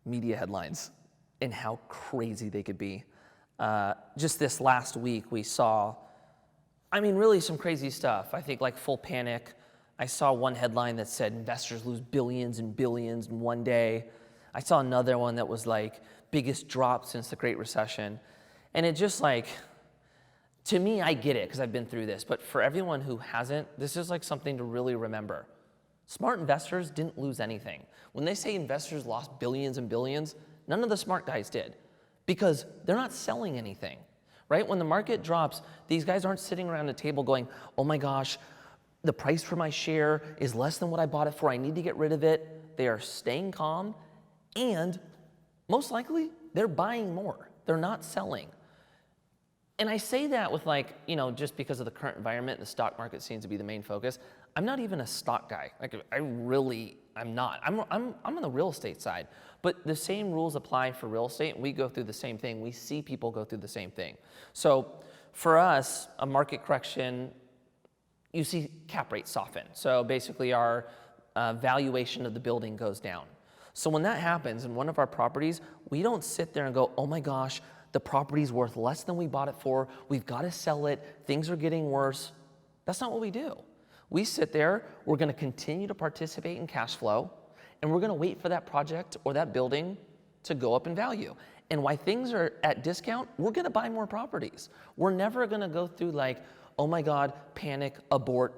media headlines and how crazy they could be. Just this last week, we saw, really some crazy stuff. I think like full panic. I saw one headline that said investors lose billions and billions in one day. I saw another one that was like biggest drop since the Great Recession. And it just like, to me, I get it because I've been through this. But for everyone who hasn't, this is like something to really remember. Smart investors didn't lose anything. When they say investors lost billions and billions, none of the smart guys did because they're not selling anything, right? When the market drops, these guys aren't sitting around a table going, oh my gosh, the price for my share is less than what I bought it for. I need to get rid of it. They are staying calm, and most likely they're buying more. They're not selling. And I say that with just because of the current environment, the stock market seems to be the main focus. I'm not even a stock guy. I'm not. I'm on the real estate side. But the same rules apply for real estate. We go through the same thing. We see people go through the same thing. So for us, a market correction, you see cap rates soften. So basically our valuation of the building goes down. So when that happens in one of our properties, we don't sit there and go, oh my gosh, the property's worth less than we bought it for. We've got to sell it. Things are getting worse. That's not what we do. We sit there, we're going to continue to participate in cash flow, and we're going to wait for that project or that building to go up in value. And while things are at discount, we're going to buy more properties. We're never going to go through like, oh my God, panic, abort.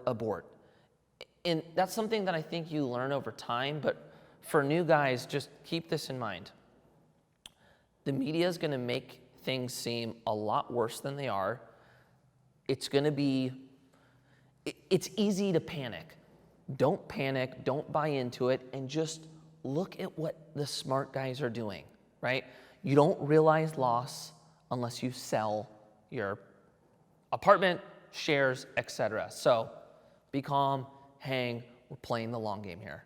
And that's something that I think you learn over time, but for new guys, just keep this in mind. The media is going to make things seem a lot worse than they are. It's easy to panic. Don't panic, don't buy into it, and just look at what the smart guys are doing, right? You don't realize loss unless you sell your apartment, shares, etc. So be calm, hang, we're playing the long game here.